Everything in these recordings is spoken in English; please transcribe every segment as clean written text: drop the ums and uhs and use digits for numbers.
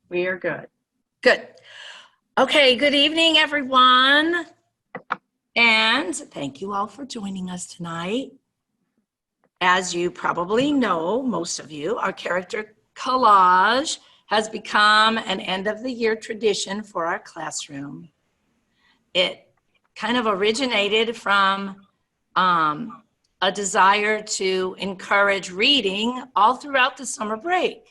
We are good. Good. Okay, good evening, everyone. And thank you all for joining us tonight. As you probably know, most of you, our character collage has become an end of the year tradition for our classroom. It kind of originated from a desire to encourage reading all throughout the summer break.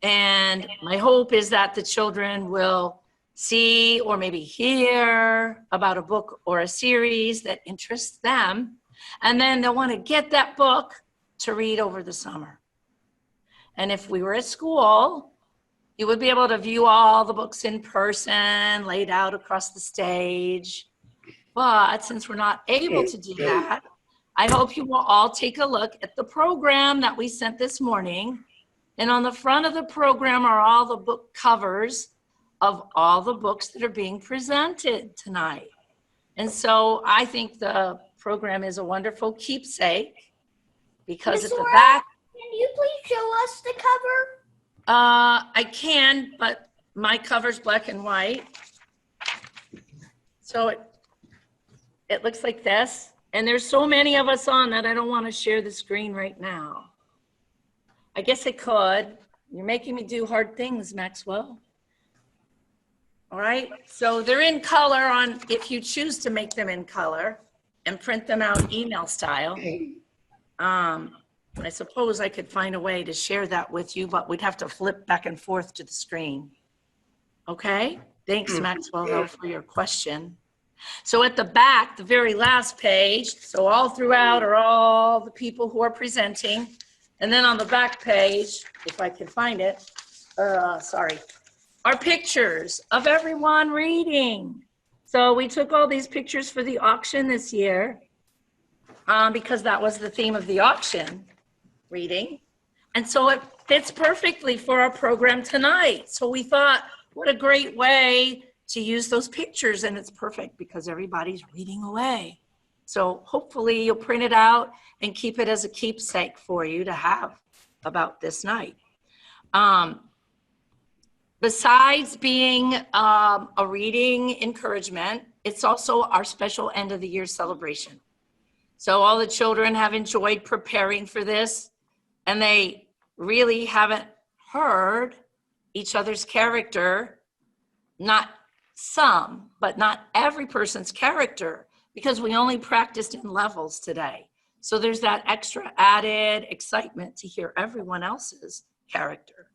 And my hope is that the children will see or maybe hear about a book or a series that interests them, and then they'll want to get that book to read over the summer. And if we were at school, you would be able to view all the books in person, laid out across the stage. But since we're not able to do that, I hope you will all take a look at the program that we sent this morning. And on the front of the program are all the book covers of all the books that are being presented tonight. And so I think the program is a wonderful keepsake because Ms. at the Laura, back. can you please show us the cover? I can, but my cover's black and white. So it looks like this. And there's so many of us on that I don't want to share the screen right now. I guess I could. You're making me do hard things, Maxwell. All right, so they're in color on, if you choose to make them in color and print them out email style. I suppose I could find a way to share that with you, but we'd have to flip back and forth to the screen. Okay, thanks, Maxwell, though, for your question. So at the back, the very last page, so all throughout are all the people who are presenting. And then on the back page, if I can find it, are pictures of everyone reading. So we took all these pictures for the auction this year because that was the theme of the auction, reading. And so it fits perfectly for our program tonight. So we thought, what a great way to use those pictures, and it's perfect because everybody's reading away. So hopefully you'll print it out and keep it as a keepsake for you to have about this night. Besides being a reading encouragement, it's also our special end of the year celebration. So all the children have enjoyed preparing for this, and they really haven't heard each other's character, not some, but not every person's character, because we only practiced in levels today. So there's that extra added excitement to hear everyone else's character.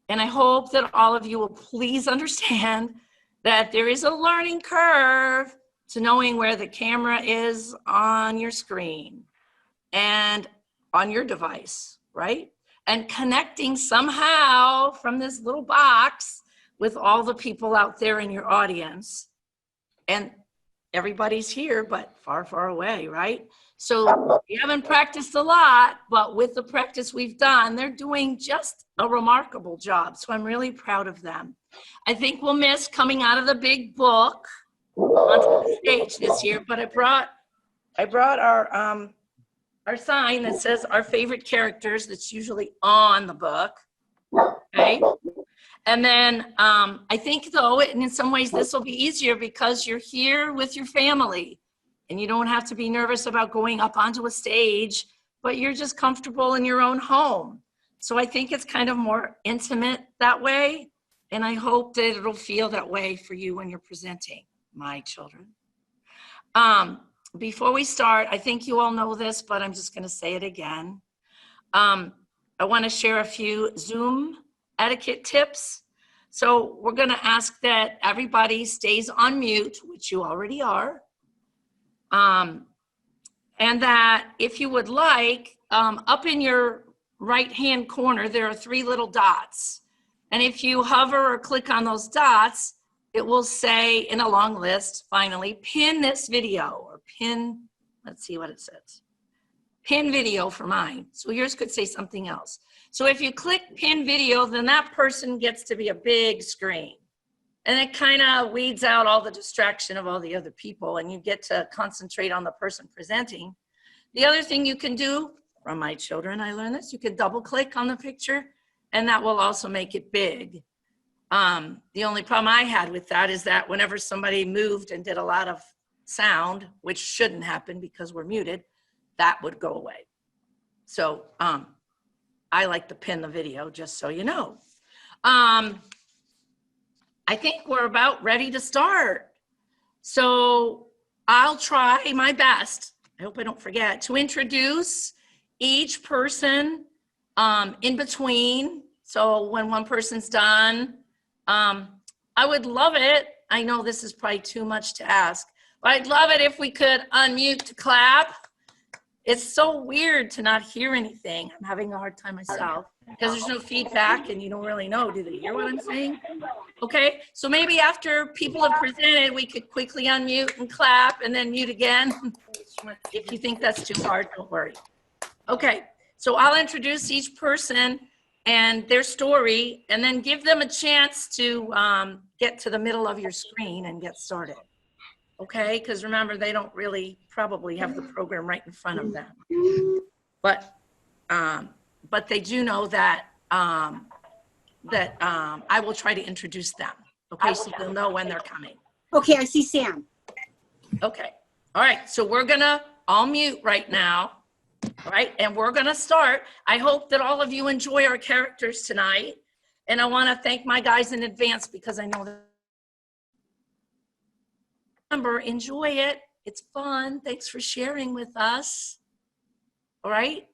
And I hope that all of you will please understand that there is a learning curve to knowing where the camera is on your screen and on your device, right? And connecting somehow from this little box with all the people out there in your audience. And everybody's here, but far, far away, right? So we haven't practiced a lot, but with the practice we've done, they're doing just a remarkable job. So I'm really proud of them. I think we'll miss coming out of the big book onto the stage this year, but I brought our sign that says our favorite characters that's usually on the book, okay? And then I think, though, in some ways this will be easier because you're here with your family and you don't have to be nervous about going up onto a stage, but you're just comfortable in your own home. So I think it's kind of more intimate that way. And I hope that it'll feel that way for you when you're presenting, my children. Before we start, I think you all know this, but I'm just going to say it again. I want to share a few Zoom etiquette tips. So we're going to ask that everybody stays on mute, which you already are. And that if you would like, up in your right-hand corner, there are 3 little dots. And if you hover or click on those dots, it will say in a long list, finally, pin this video or pin, let's see what it says. Pin video for mine. So yours could say something else. So if you click pin video, then that person gets to be a big screen. And it kind of weeds out all the distraction of all the other people and you get to concentrate on the person presenting. The other thing you can do, from my children I learned this, you can double click on the picture and that will also make it big. The only problem I had with that is that whenever somebody moved and did a lot of sound, which shouldn't happen because we're muted, that would go away. So I like to pin the video, just so you know. I think we're about ready to start. So I'll try my best, I hope I don't forget, to introduce each person in between. So when one person's done, I would love it. I know this is probably too much to ask, but I'd love it if we could unmute to clap. It's so weird to not hear anything. I'm having a hard time myself because there's no feedback and you don't really know, do they hear what I'm saying? Okay, so maybe after people have presented, we could quickly unmute and clap and then mute again. If you think that's too hard, don't worry. Okay, so I'll introduce each person and their story and then give them a chance to get to the middle of your screen and get started. Okay, because remember, they don't really probably have the program right in front of them. But they do know that I will try to introduce them. Okay, so they'll know when they're coming. Okay, I see Sam. Okay, all right, so we're gonna all mute right now. All right, and we're gonna start. I hope that all of you enjoy our characters tonight. And I wanna thank my guys in advance because I know that. Remember, enjoy it. It's fun. Thanks for sharing with us. All right.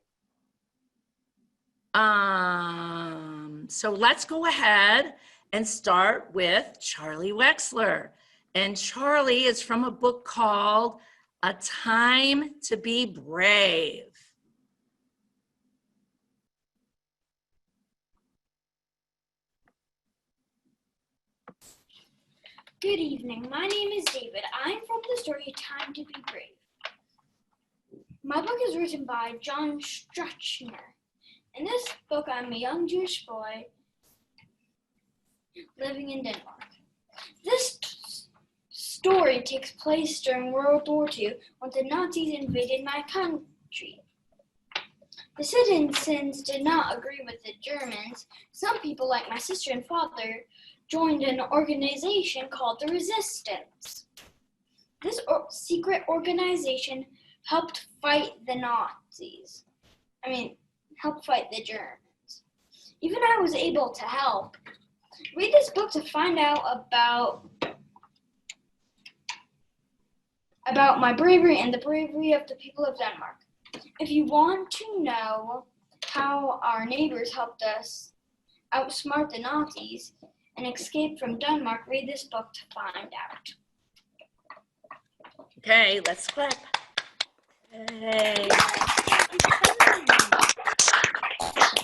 So let's go ahead and start with Charlie Wexler. And Charlie is from a book called A Time to Be Brave. Good evening. My name is David. I'm from the story Time to Be Brave. My book is written by John Struchner. In this book, I'm a young Jewish boy living in Denmark. This story takes place during World War II when the Nazis invaded my country. The citizens did not agree with the Germans. Some people, like my sister and father, joined an organization called the Resistance. This secret organization helped fight the Nazis. Helped fight the Germans. Even I was able to help. Read this book to find out about my bravery and the bravery of the people of Denmark. If you want to know how our neighbors helped us outsmart the Nazis and escape from Denmark, read this book to find out. Okay, let's clap. Hey.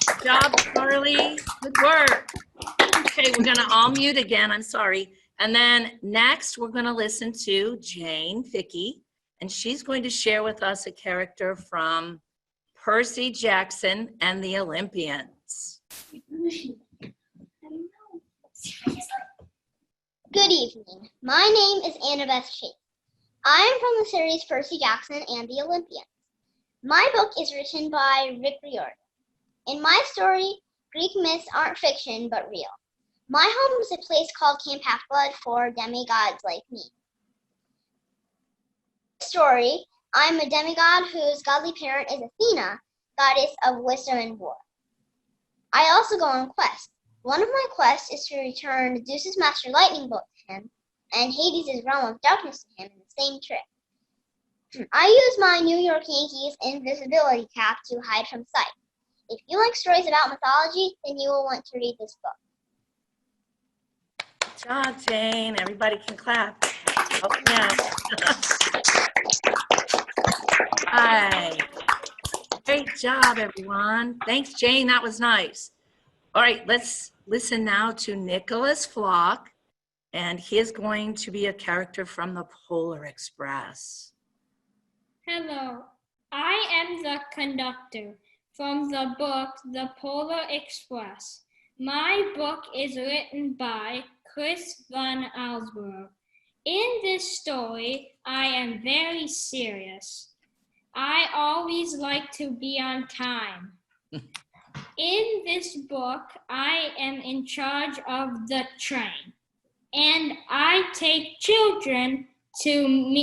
Good job, Charlie. Good work. Okay, we're gonna all mute again, I'm sorry. And then next, we're gonna listen to Jane Vicky, and she's going to share with us a character from Percy Jackson and the Olympians. Good evening. My name is Annabeth Chase. I am from the series Percy Jackson and the Olympians. My book is written by Rick Riordan. In my story, Greek myths aren't fiction but real. My home is a place called Camp Half-Blood for demigods like me. In this story, I'm a demigod whose godly parent is Athena, goddess of wisdom and war. I also go on quests. One of my quests is to return Zeus's Master Lightning Bolt to him and Hades' Realm of Darkness to him in the same trip. I use my New York Yankees invisibility cap to hide from sight. If you like stories about mythology, then you will want to read this book. Good job, Jane. Everybody can clap. Oh, yeah. Hi. Great job, everyone. Thanks, Jane. That was nice. All right, let's listen now to Nicholas Flock, and he is going to be a character from the Polar Express. Hello, I am the conductor from the book The Polar Express. My book is written by Chris Van Allsburg. In this story, I am very serious. I always like to be on time. In this book, I am in charge of the train, and I take children to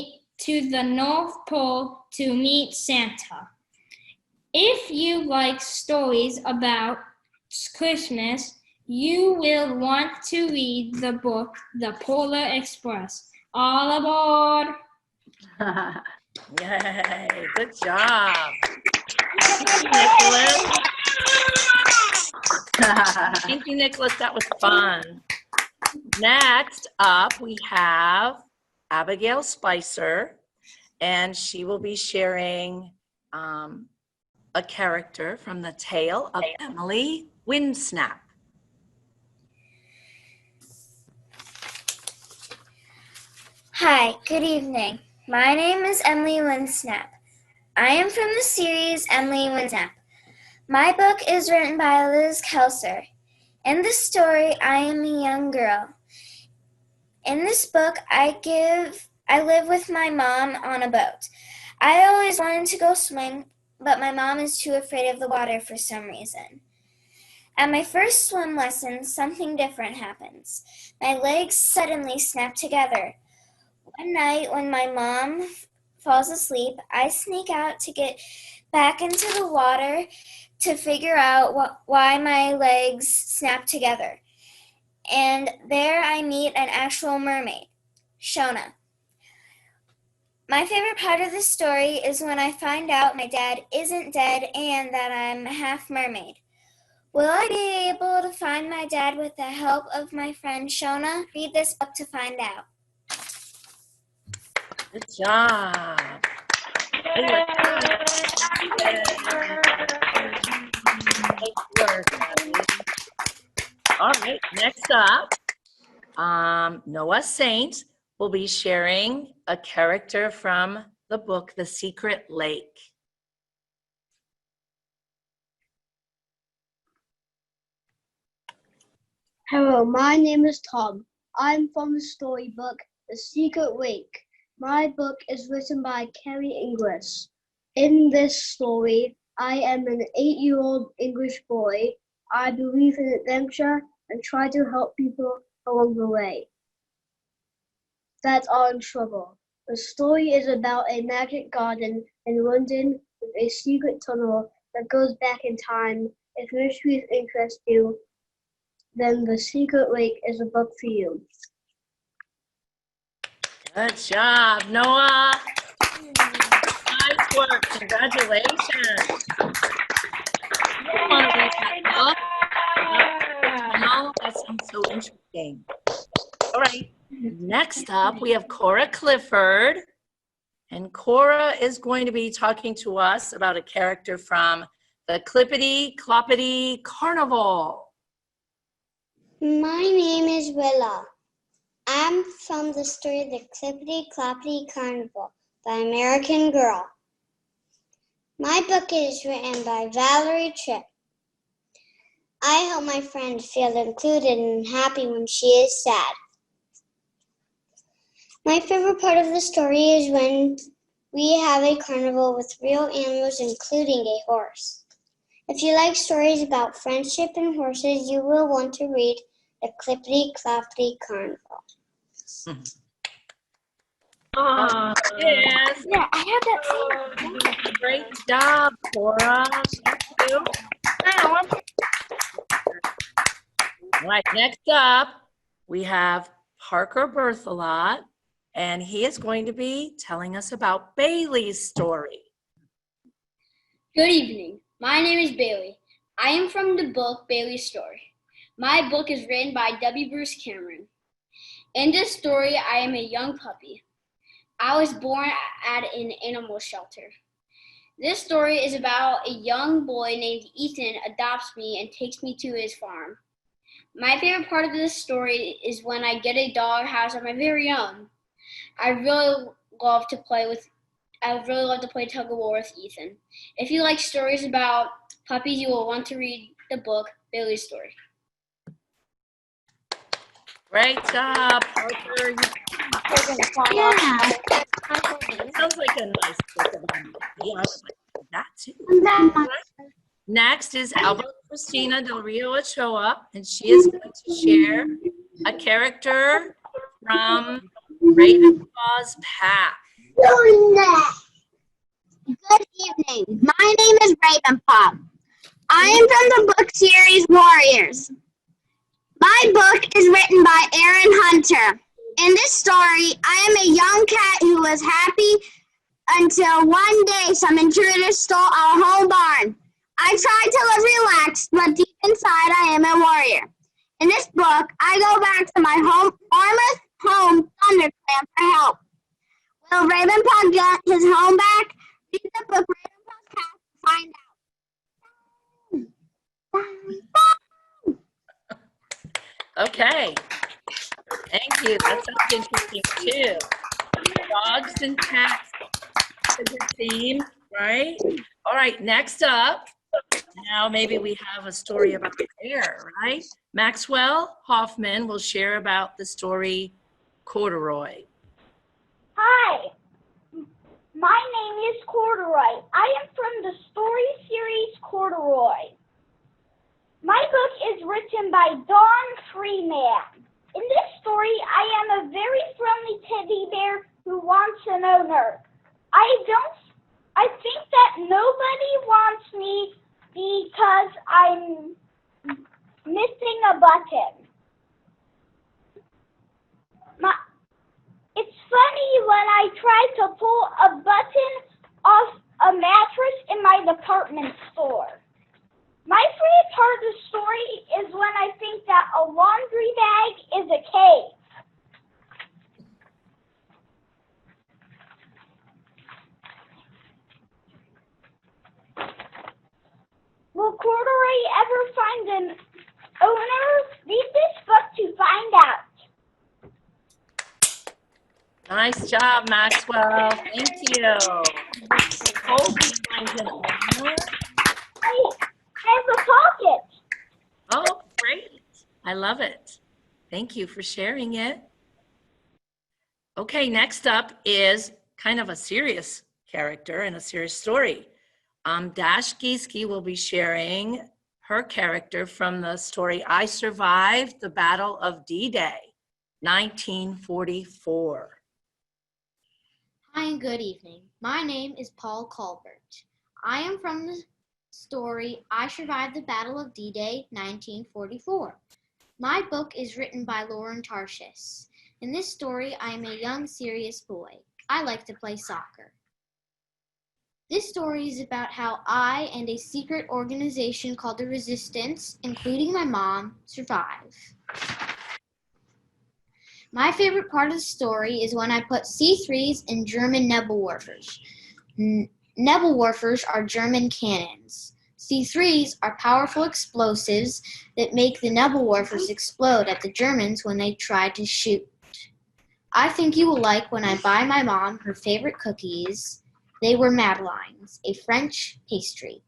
the North Pole to meet Santa. If you like stories about Christmas, you will want to read the book, The Polar Express. All aboard! Yay, good job. Thank you, Nicholas. Thank you, Nicholas. That was fun. Next up, we have Abigail Spicer, and she will be sharing a character from the tale of Emily Windsnap. Hi, good evening. My name is Emily Windsnap. I am from the series Emily Windsnap. My book is written by Liz Kelser. In the story, I am a young girl. In this book, I live with my mom on a boat. I always wanted to go swim, but my mom is too afraid of the water for some reason. At my first swim lesson, something different happens. My legs suddenly snap together. One night, when my mom falls asleep, I sneak out to get back into the water to figure out why my legs snap together. And there I meet an actual mermaid, Shona. My favorite part of the story is when I find out my dad isn't dead and that I'm half mermaid. Will I be able to find my dad with the help of my friend Shona? Read this book to find out. Good job. Nice work, Abby. All right, next up, Noah Saint will be sharing a character from the book, The Secret Lake. Hello, my name is Tom. I'm from the storybook, The Secret Lake. My book is written by Carrie Inglis. In this story, I am an 8-year-old English boy. I believe in adventure and try to help people along the way that are in trouble. The story is about a magic garden in London with a secret tunnel that goes back in time. If mysteries interest you, then The Secret Lake is a book for you. Good job, Noah. Nice work. Congratulations. I want to read that book. No, that sounds so interesting. All right. Next up, we have Cora Clifford. And Cora is going to be talking to us about a character from the Clippity Cloppity Carnival. My name is Willa. I'm from the story The Clippity Cloppity Carnival by American Girl. My book is written by Valerie Tripp. I help my friend feel included and happy when she is sad. My favorite part of the story is when we have a carnival with real animals, including a horse. If you like stories about friendship and horses, you will want to read The Clippity Cloppity Carnival. Yes. Yeah, I have that same. Great job, Cora. Thank you. All right, next up, we have Parker Berthelot, and he is going to be telling us about Bailey's story. Good evening. My name is Bailey. I am from the book Bailey's Story. My book is written by W. Bruce Cameron. In this story, I am a young puppy. I was born at an animal shelter. This story is about a young boy named Ethan adopts me and takes me to his farm. My favorite part of this story is when I get a dog house of my very own. I really love to play tug of war with Ethan. If you like stories about puppies, you will want to read the book Bailey's Story. Great job, Parker. Yeah. Sounds like a nice book. Yeah, I would like that too. All right. Next is Albert Christina Del Rio Ochoa, and she is going to share a character from Ravenpaw's Path. Good evening. My name is Ravenpaw. I am from the book series Warriors. My book is written by Aaron Hunter. In this story, I am a young cat who was happy until one day some intruders stole our whole barn. I tried to live relaxed, but deep inside I am a warrior. In this book, I go back to my farmer's home, ThunderClan, for help. Will Ravenpaw get his home back? Read the book Ravenpaw's Path to find out. Okay. Thank you. That sounds interesting too. Dogs and cats is a theme, right? All right, next up. Now maybe we have a story about hair, right? Maxwell Hoffman will share about the story Corduroy. Hi, my name is Corduroy. I am from the story series Corduroy. My book is written by Dawn Freeman. In this story, I am a very friendly teddy bear who wants an owner. I think that nobody wants me because I'm missing a button. It's funny when I try to pull a button off a mattress in my department store. My favorite part of the story is when I think that a laundry bag is a cave. Will Corduroy ever find an owner? Read this book to find out. Nice job, Maxwell. Thank you. Hope he finds an owner. I have a pocket. Oh, great. I love it. Thank you for sharing it. Okay, next up is kind of a serious character and a serious story. Dash Gieske will be sharing her character from the story I Survived the Battle of D-Day, 1944. Hi and good evening. My name is Paul Colbert. I am from the story I Survived the Battle of D-Day, 1944. My book is written by Lauren Tarshis. In this story, I am a young, serious boy. I like to play soccer. This story is about how I and a secret organization called the Resistance, including my mom, survive. My favorite part of the story is when I put C3s in German Nebelwerfers. Nebelwerfers are German cannons. C3s are powerful explosives that make the Nebelwerfers explode at the Germans when they try to shoot. I think you will like when I buy my mom her favorite cookies. They were Madeleines, a French pastry.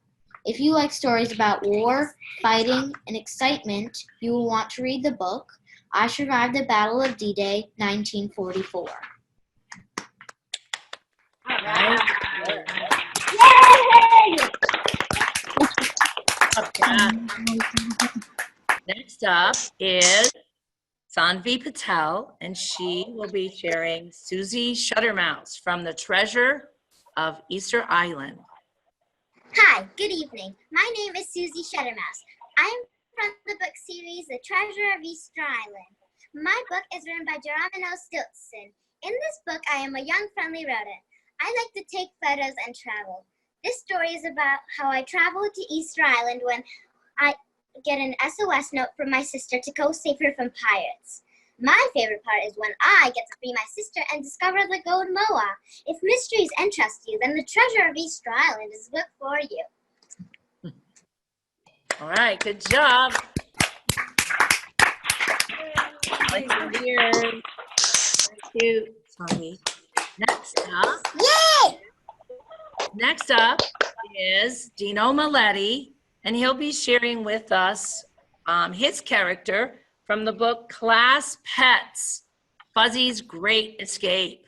If you like stories about war, fighting, and excitement, you will want to read the book I Survived the Battle of D-Day, 1944. Yay! Next up is Sanvi Patel, and she will be sharing Susie Shuttermouse from The Treasure of Easter Island. Hi, good evening. My name is Susie Shuttermouse. I am from the book series The Treasure of Easter Island. My book is written by Geronimo Stilson. In this book, I am a young, friendly rodent. I like to take photos and travel. This story is about how I travel to Easter Island when I get an SOS note from my sister to go save her from pirates. My favorite part is when I get to free my sister and discover the gold moa. If mysteries interest you, then The Treasure of Easter Island is a book for you. All right, good job. Like your ears. Very cute, Sanvi. Next up is Dino Maletti, and he'll be sharing with us his character from the book Class Pets, Fuzzy's Great Escape.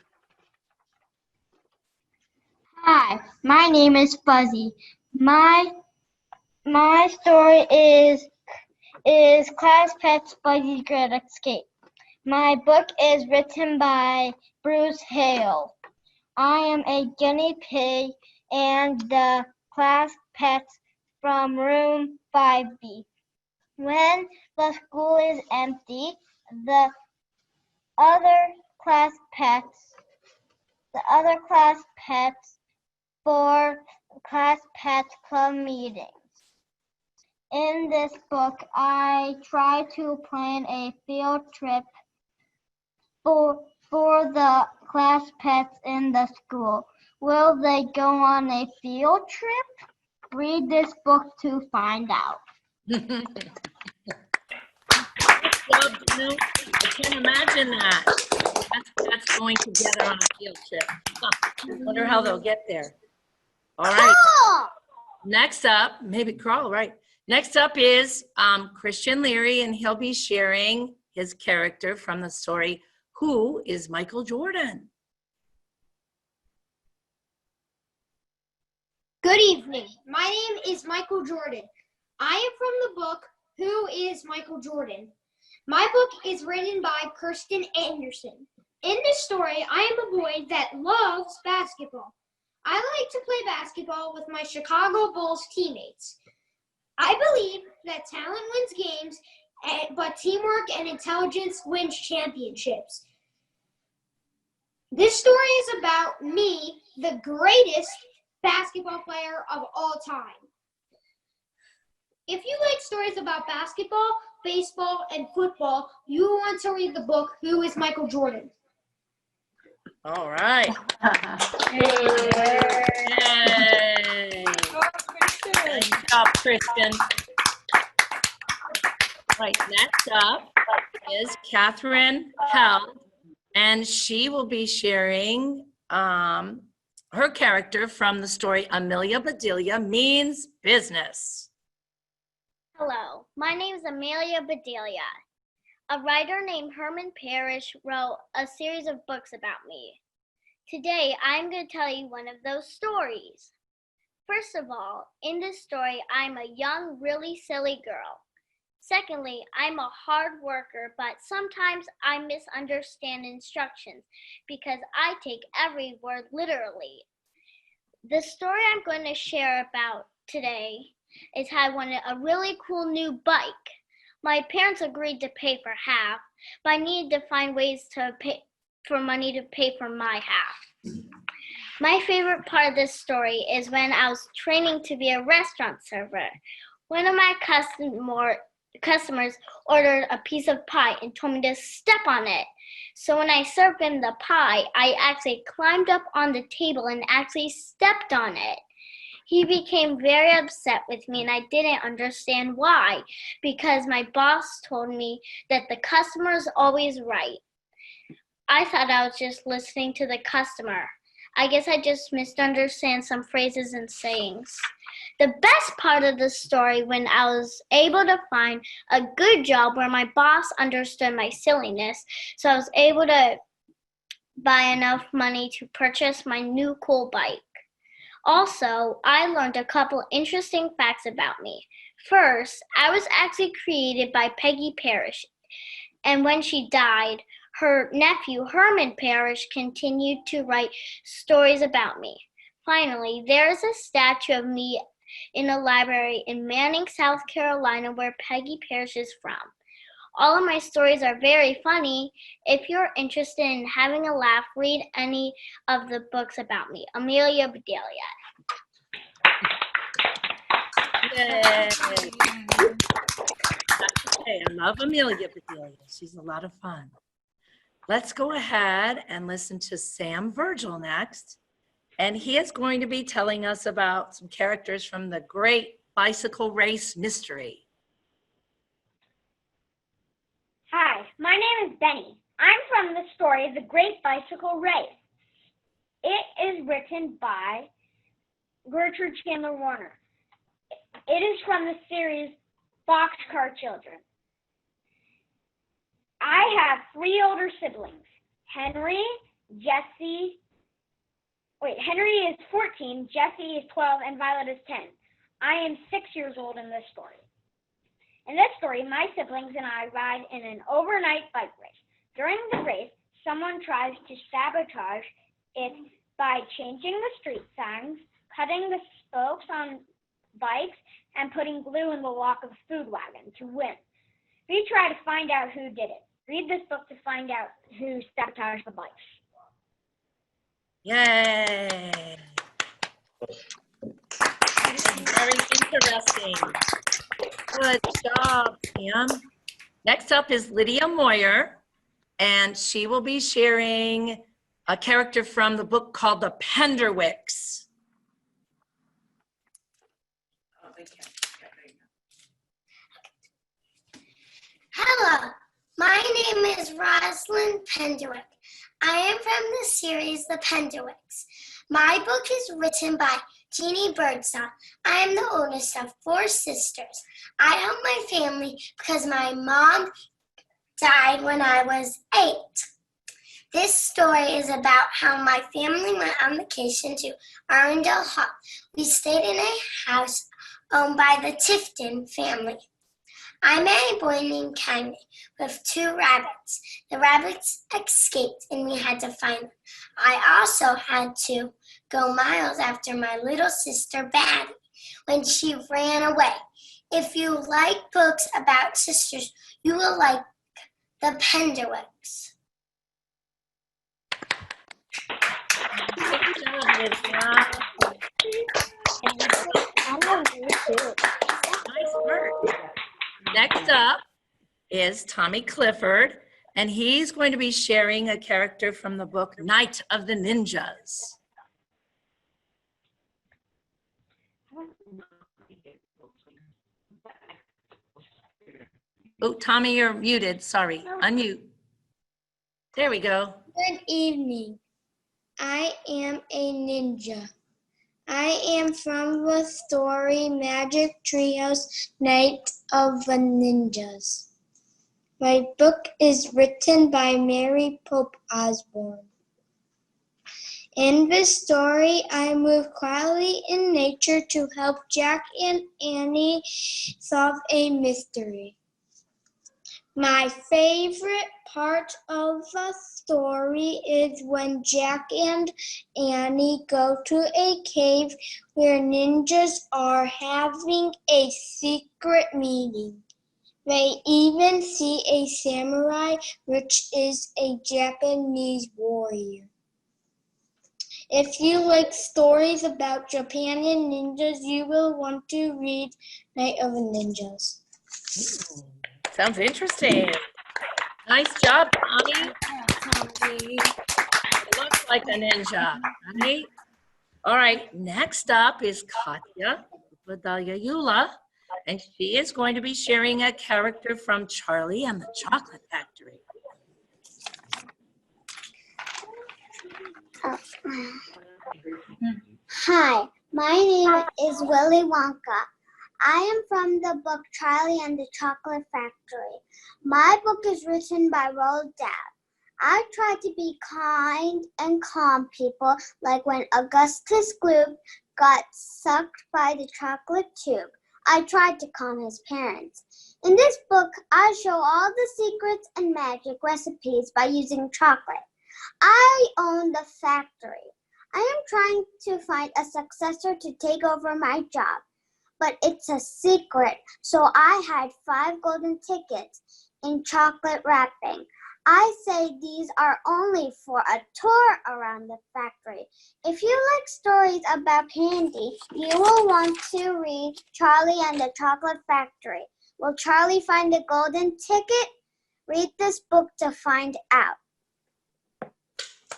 Hi, my name is Fuzzy. My My story is Class Pet's Buggy Great Escape. My book is written by Bruce Hale. I am a guinea pig and the class pets from room 5B. When the school is empty, the other class pets for class pet club meetings. In this book, I try to plan a field trip for the class pets in the school. Will they go on a field trip? Read this book to find out. I can't imagine that. That's going together on a field trip. I wonder how they'll get there. All right. Next up, maybe crawl, right? Next up is Christian Leary, and he'll be sharing his character from the story, Who is Michael Jordan? Good evening. My name is Michael Jordan. I am from the book, Who is Michael Jordan? My book is written by Kirsten Anderson. In this story, I am a boy that loves basketball. I like to play basketball with my Chicago Bulls teammates. I believe that talent wins games, but teamwork and intelligence wins championships. This story is about me, the greatest basketball player of all time. If you like stories about basketball, baseball, and football, you will want to read the book, Who is Michael Jordan? All right. Yay. Good job, Kristen. Right, next up is Catherine Held, and she will be sharing her character from the story Amelia Bedelia Means Business. Hello, my name is Amelia Bedelia. A writer named Herman Parrish wrote a series of books about me. Today, I'm going to tell you one of those stories. First of all, in this story, I'm a young, really silly girl. Secondly, I'm a hard worker, but sometimes I misunderstand instructions because I take every word literally. The story I'm going to share about today is how I wanted a really cool new bike. My parents agreed to pay for half, but I needed to find ways to pay for money to pay for my half. My favorite part of this story is when I was training to be a restaurant server. One of my customers ordered a piece of pie and told me to step on it. So when I served him the pie, I actually climbed up on the table and actually stepped on it. He became very upset with me and I didn't understand why, because my boss told me that the customer is always right. I thought I was just listening to the customer. I guess I just misunderstand some phrases and sayings. The best part of the story when I was able to find a good job where my boss understood my silliness, so I was able to buy enough money to purchase my new cool bike. Also, I learned a couple interesting facts about me. First, I was actually created by Peggy Parrish, and when she died, her nephew, Herman Parrish, continued to write stories about me. Finally, there is a statue of me in a library in Manning, South Carolina, where Peggy Parrish is from. All of my stories are very funny. If you're interested in having a laugh, read any of the books about me. Amelia Bedelia. Yay. Okay, I love Amelia Bedelia. She's a lot of fun. Let's go ahead and listen to Sam Virgil next. And he is going to be telling us about some characters from the Great Bicycle Race Mystery. Hi, my name is Benny. I'm from the story The Great Bicycle Race. It is written by Gertrude Chandler Warner. It is from the series Boxcar Children. I have 3 older siblings. Henry is 14, Jesse is 12, and Violet is 10. I am 6 years old in this story. In this story, my siblings and I ride in an overnight bike race. During the race, someone tries to sabotage it by changing the street signs, cutting the spokes on bikes, and putting glue in the lock of the food wagon to win. We try to find out who did it. Read this book to find out who sabotaged the bikes. Yay! Very interesting. Good job, Pam. Next up is Lydia Moyer, and she will be sharing a character from the book called The Penderwicks. Hello, my name is Rosalind Penderwick. I am from the series The Penderwicks. My book is written by Jeannie Birdsong. I am the oldest of 4 sisters. I help my family because my mom died when I was 8. This story is about how my family went on vacation to Arundel Hall. We stayed in a house owned by the Tifton family. I met a boy named Kenny with 2 rabbits. The rabbits escaped and we had to find them. I also had to go miles after my little sister Batty when she ran away. If you like books about sisters, you will like The Penderwicks. Nice work. Next up is Tommy Clifford, and he's going to be sharing a character from the book Night of the Ninjas. Oh, Tommy, you're muted. Sorry. Unmute. There we go. Good evening. I am a ninja. I am from the story Magic Treehouse Night of the Ninjas. My book is written by Mary Pope Osborne. In this story, I move quietly in nature to help Jack and Annie solve a mystery. My favorite part of the story is when Jack and Annie go to a cave where ninjas are having a secret meeting. They even see a samurai, which is a Japanese warrior. If you like stories about Japan and ninjas, you will want to read Night of the Ninjas. Sounds interesting. Nice job, Tommy. It looks like a ninja, right? All right, next up is Katya Badayayula, and she is going to be sharing a character from Charlie and the Chocolate Factory. Hi, my name is Willy Wonka. I am from the book Charlie and the Chocolate Factory. My book is written by Roald Dahl. I try to be kind and calm people, like when Augustus Gloop got sucked by the chocolate tube. I tried to calm his parents. In this book, I show all the secrets and magic recipes by using chocolate. I own the factory. I am trying to find a successor to take over my job, but it's a secret, so I had 5 golden tickets in chocolate wrapping. I say these are only for a tour around the factory. If you like stories about candy, you will want to read Charlie and the Chocolate Factory. Will Charlie find a golden ticket? Read this book to find out.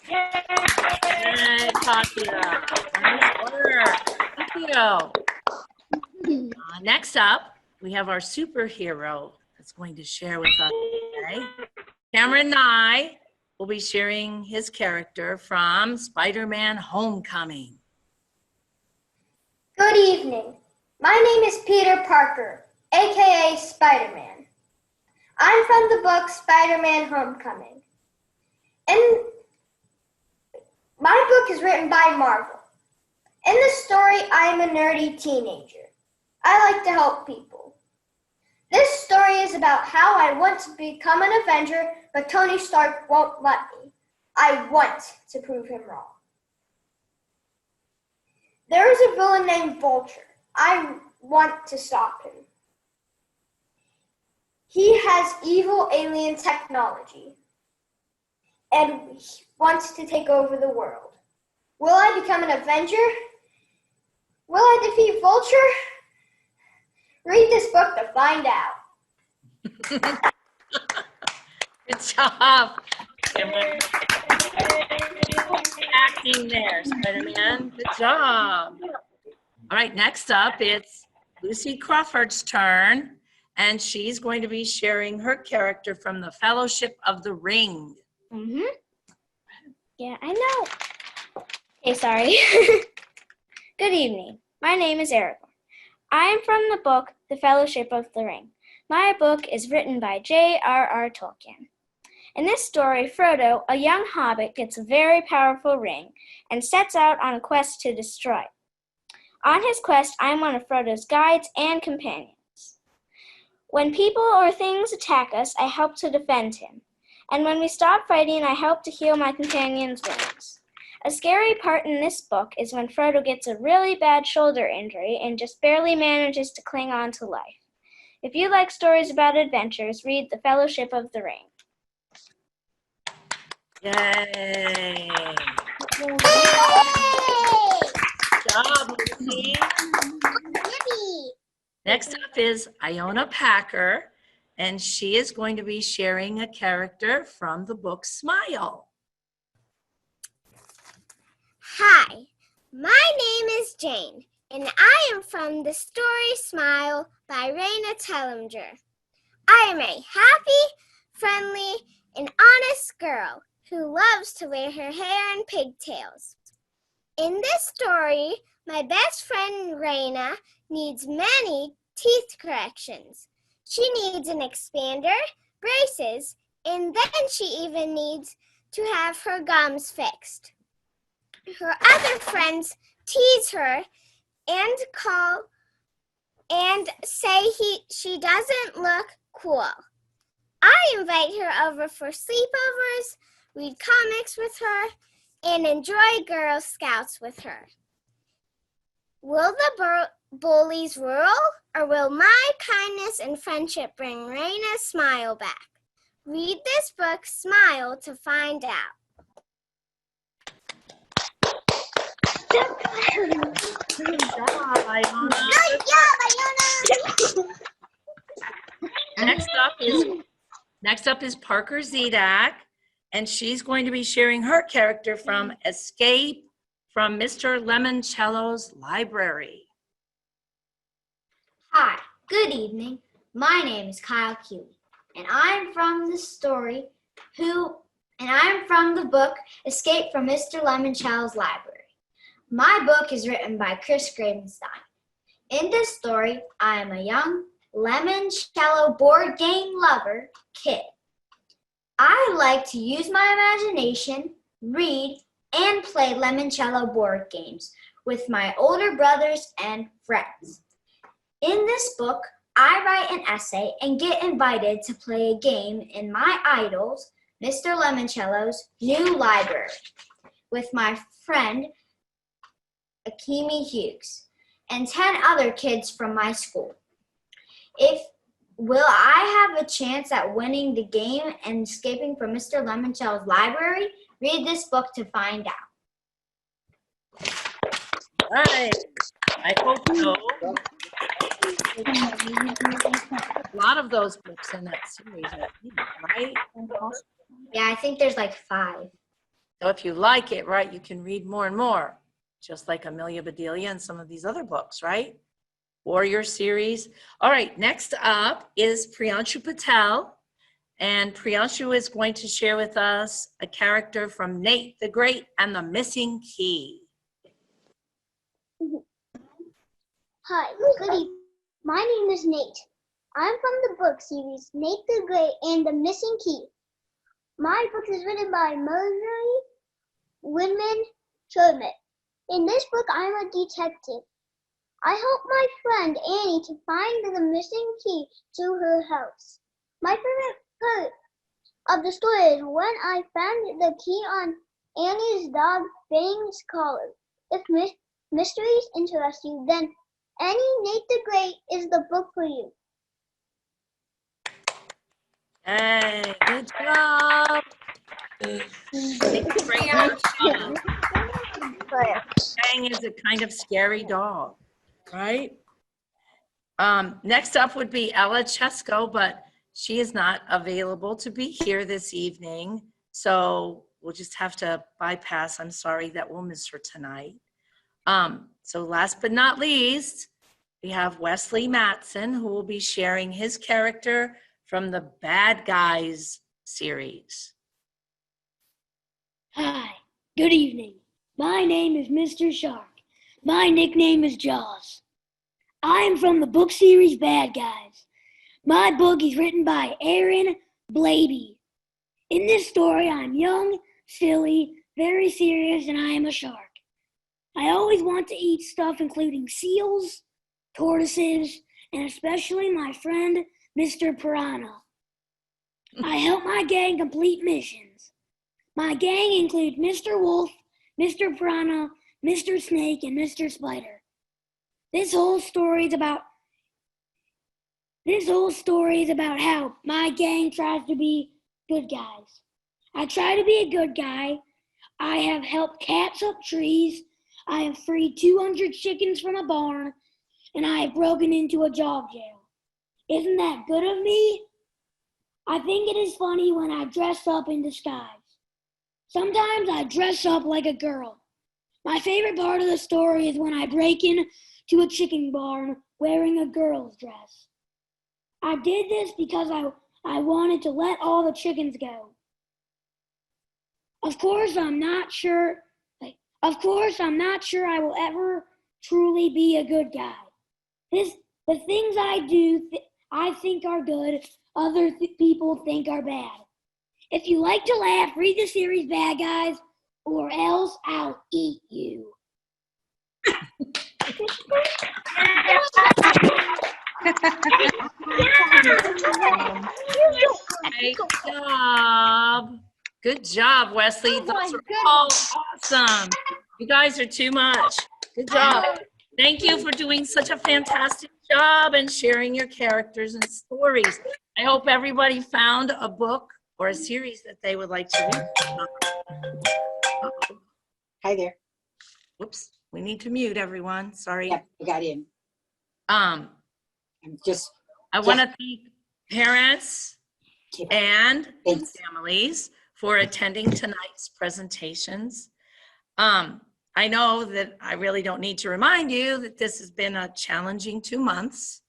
Yay, Katya. Nice work. Thank you. Next up, we have our superhero that's going to share with us today. Cameron Nye will be sharing his character from Spider-Man Homecoming. Good evening. My name is Peter Parker, aka Spider-Man. I'm from the book Spider-Man Homecoming. And my book is written by Marvel. In the story, I am a nerdy teenager. I like to help people. This story is about how I want to become an Avenger, but Tony Stark won't let me. I want to prove him wrong. There is a villain named Vulture. I want to stop him. He has evil alien technology and wants to take over the world. Will I become an Avenger? Will I defeat Vulture? Read this book to find out. Good job. Acting there, Spider-Man. Good job. All right, next up, it's Lucy Crawford's turn, and she's going to be sharing her character from the Fellowship of the Ring. Yeah, I know. Okay, sorry. Good evening. My name is Aragorn. I am from the book The Fellowship of the Ring. My book is written by J.R.R. Tolkien. In this story, Frodo, a young hobbit, gets a very powerful ring and sets out on a quest to destroy it. On his quest, I am one of Frodo's guides and companions. When people or things attack us, I help to defend him. And when we stop fighting, I help to heal my companions' wounds. A scary part in this book is when Frodo gets a really bad shoulder injury and just barely manages to cling on to life. If you like stories about adventures, read The Fellowship of the Ring. Yay! Good job, Lucy. Next up is Iona Packer, and she is going to be sharing a character from the book Smile. Hi, my name is Jane, and I am from the story Smile by Raina Tellinger. I am a happy, friendly, and honest girl who loves to wear her hair in pigtails. In this story, my best friend Raina needs many teeth corrections. She needs an expander, braces, and then she even needs to have her gums fixed. Her other friends tease her and call and say she doesn't look cool. I invite her over for sleepovers, read comics with her, and enjoy Girl Scouts with her. Will the bullies rule, or will my kindness and friendship bring Raina's smile back? Read this book, Smile, to find out. Good job, Iona. Good job, Iona! Next up is Parker Zedak, and she's going to be sharing her character from Escape from Mr. Lemoncello's Library. Hi, good evening. My name is Kyle Keeley, and I'm from the book Escape from Mr. Lemoncello's Library. My book is written by Chris Gravenstein. In this story, I am a young Lemoncello board game lover kid. I like to use my imagination, read, and play Lemoncello board games with my older brothers and friends. In this book, I write an essay and get invited to play a game in my idol's, Mr. Lemoncello's, new library with my friend Akimi Hughes and 10 other kids from my school. Will I have a chance at winning the game and escaping from Mr. Lemoncello's library? Read this book to find out. All right. I hope so. A lot of those books in that series, right? Yeah, I think there's like 5. So if you like it, right, you can read more and more, just like Amelia Bedelia and some of these other books, right? Warrior series. All right, next up is Priyanshu Patel, and Priyanshu is going to share with us a character from Nate the Great and the Missing Key. Hi, good evening. My name is Nate. I'm from the book series Nate the Great and the Missing Key. My book is written by Marjorie Winman Sherman. In this book, I'm a detective. I helped my friend Annie to find the missing key to her house. My favorite part of the story is when I found the key on Annie's dog Bang's collar. If mysteries interest you, then Annie Nate the Great is the book for you. Hey, good job. Great job. Bang is a kind of scary dog, right? Next up would be Ella Chesko, but she is not available to be here this evening. So we'll just have to bypass. I'm sorry that we'll miss her tonight. So last but not least, we have Wesley Matson, who will be sharing his character from the Bad Guys series. Hi, good evening. My name is Mr. Shark. My nickname is Jaws. I'm from the book series Bad Guys. My book is written by Aaron Blaby. In this story, I'm young, silly, very serious, and I am a shark. I always want to eat stuff including seals, tortoises, and especially my friend, Mr. Piranha. I help my gang complete missions. My gang includes Mr. Wolf, Mr. Piranha, Mr. Snake, and Mr. Spider. This whole story is about how my gang tries to be good guys. I try to be a good guy. I have helped cats up trees. I have freed 200 chickens from a barn, and I have broken into a dog jail. Isn't that good of me? I think it is funny when I dress up in disguise. Sometimes I dress up like a girl. My favorite part of the story is when I break into a chicken barn wearing a girl's dress. I did this because I wanted to let all the chickens go. Of course, I'm not sure I will ever truly be a good guy. The things I do, I think are good, other people think are bad. If you like to laugh, read the series Bad Guys, or else I'll eat you. Great job. Good job, Wesley. Those are all awesome. You guys are too much. Good job. Thank you for doing such a fantastic job and sharing your characters and stories. I hope everybody found a book or a series that they would like to read. Hi there. Whoops, we need to mute everyone. Sorry. Yep, I got in. I want to thank parents and families for attending tonight's presentations. I know that I really don't need to remind you that this has been a challenging 2 months,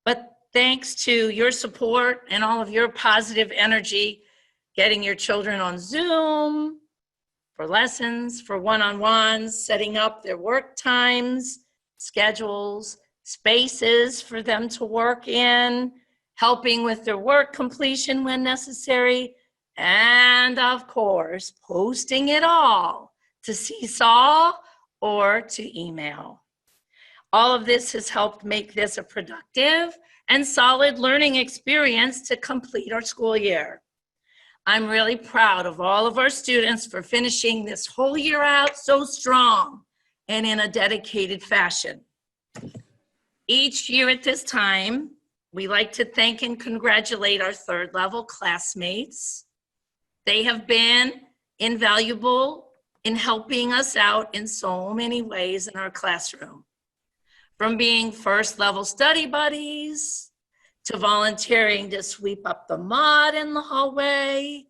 but thanks to your support and all of your positive energy, getting your children on Zoom for lessons, for one-on-ones, setting up their work times, schedules, spaces for them to work in, helping with their work completion when necessary, and of course, posting it all to Seesaw or to email. All of this has helped make this a productive and solid learning experience to complete our school year. I'm really proud of all of our students for finishing this whole year out so strong and in a dedicated fashion. Each year at this time, we like to thank and congratulate our third level classmates. They have been invaluable in helping us out in so many ways in our classroom. From being first level study buddies, to volunteering to sweep up the mud in the hallway,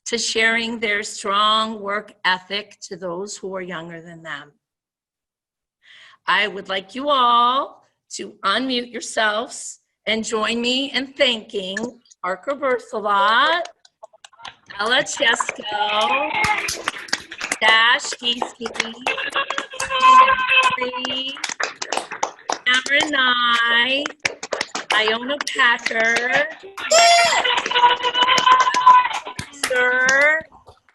to sharing their strong work ethic to those who are younger than them. I would like you all to unmute yourselves and join me in thanking Parker Berthelot, Ella Chesko, Dash Geesky, Cameron Nye, Iona Packer, Sir,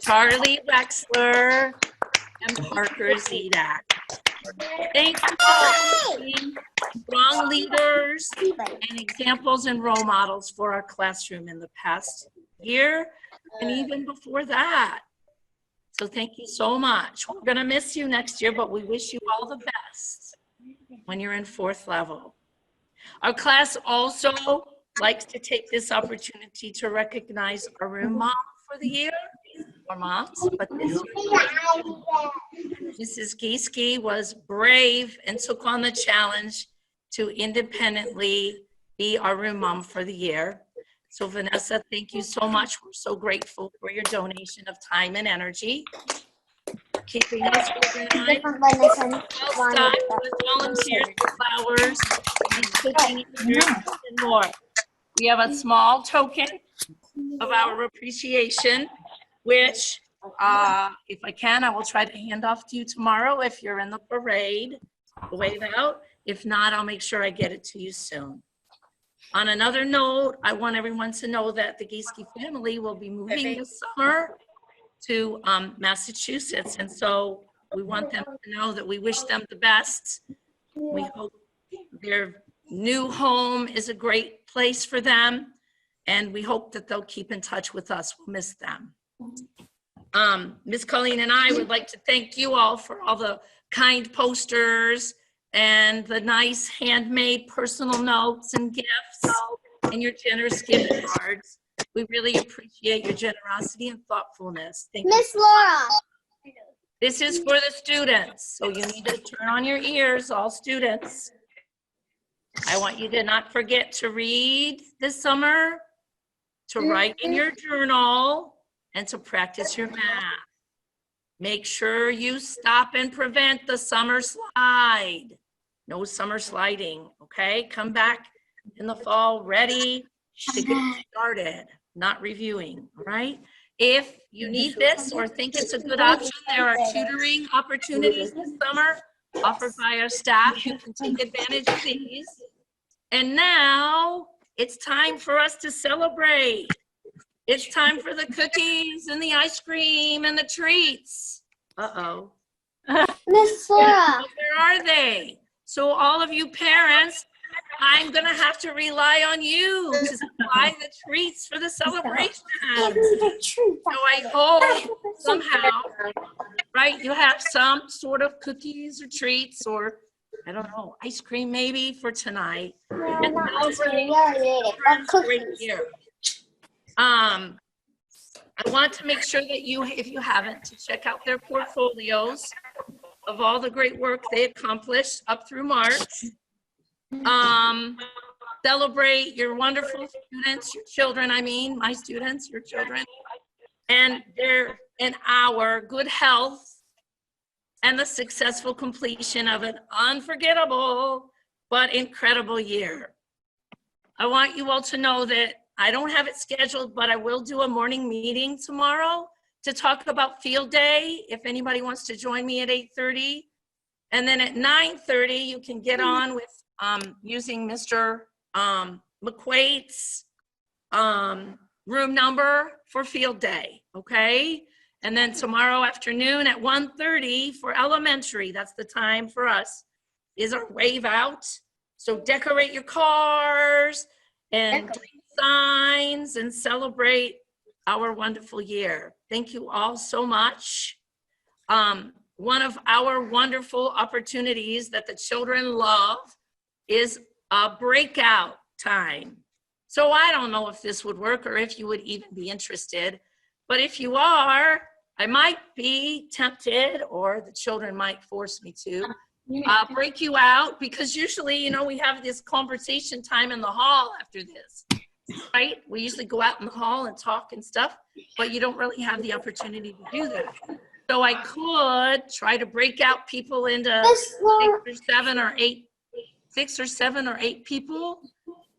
Charlie Wexler, and Parker Zedak. Thank you for being strong leaders and examples and role models for our classroom in the past year and even before that. So thank you so much. We're going to miss you next year, but we wish you all the best when you're in 4th level. Our class also likes to take this opportunity to recognize our room mom for the year, or moms, but this year, Mrs. Gieske was brave and took on the challenge to independently be our room mom for the year. So Vanessa, thank you so much. We're so grateful for your donation of time and energy. Keeping us organized, well-stocked with volunteers, flowers, and cooking and more. We have a small token of our appreciation, which if I can, I will try to hand off to you tomorrow if you're in the parade, the wave out. If not, I'll make sure I get it to you soon. On another note, I want everyone to know that the Gieske family will be moving this summer to Massachusetts. And so we want them to know that we wish them the best. We hope their new home is a great place for them. And we hope that they'll keep in touch with us. We'll miss them. Ms. Colleen and I would like to thank you all for all the kind posters and the nice handmade personal notes and gifts and your generous gift cards. We really appreciate your generosity and thoughtfulness. Thank you. Miss Laura. This is for the students, so you need to turn on your ears, all students. I want you to not forget to read this summer, to write in your journal, and to practice your math. Make sure you stop and prevent the summer slide. No summer sliding, okay? Come back in the fall ready to get started, not reviewing, all right? If you need this or think it's a good option, there are tutoring opportunities this summer offered by our staff. You can take advantage of these. And now it's time for us to celebrate. It's time for the cookies and the ice cream and the treats. Uh-oh. Miss Laura. Where are they? So all of you parents, I'm going to have to rely on you to supply the treats for the celebration. So I hope somehow, right, you have some sort of cookies or treats or, I don't know, ice cream maybe for tonight. And great year. I want to make sure that you, if you haven't, to check out their portfolios of all the great work they accomplished up through March. Celebrate your wonderful students, your children, I mean, my students, your children, and our good health and the successful completion of an unforgettable but incredible year. I want you all to know that I don't have it scheduled, but I will do a morning meeting tomorrow to talk about field day, if anybody wants to join me at 8:30. And then at 9:30, you can get on with using Mr. McQuaid's room number for field day, okay? And then tomorrow afternoon at 1:30 for elementary, that's the time for us, is our wave out. So decorate your cars and bring signs and celebrate our wonderful year. Thank you all so much. One of our wonderful opportunities that the children love is a breakout time. So I don't know if this would work or if you would even be interested, but if you are, I might be tempted, or the children might force me to, break you out, because usually, you know, we have this conversation time in the hall after this, right? We usually go out in the hall and talk and stuff, but you don't really have the opportunity to do that. So I could try to break out people into 6 or 7 or 8 people,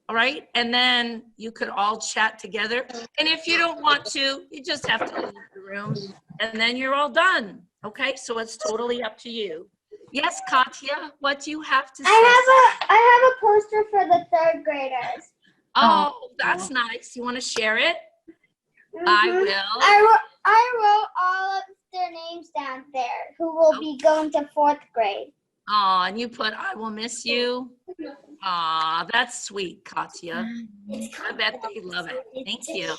all right? And then you could all chat together. And if you don't want to, you just have to leave the room and then you're all done, okay? So it's totally up to you. Yes, Katya, what do you have to say? I have a poster for the 3rd graders. Oh, that's nice. You want to share it? I will. I wrote all of their names down there who will be going to 4th grade. Aw, and you put, I will miss you. Aw, that's sweet, Katya. I bet they love it. Thank you.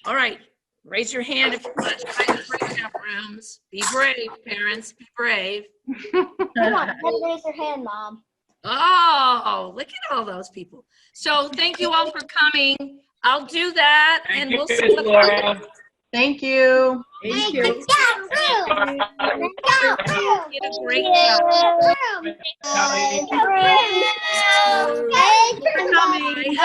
All right, raise your hand if you want to try the breakout rooms. Be brave, parents, be brave. Come on, raise your hand, Mom. Oh, look at all those people. So thank you all for coming. I'll do that and we'll see you. Laura. Thank you. Thank You you. did a great job. Thank you. Bye.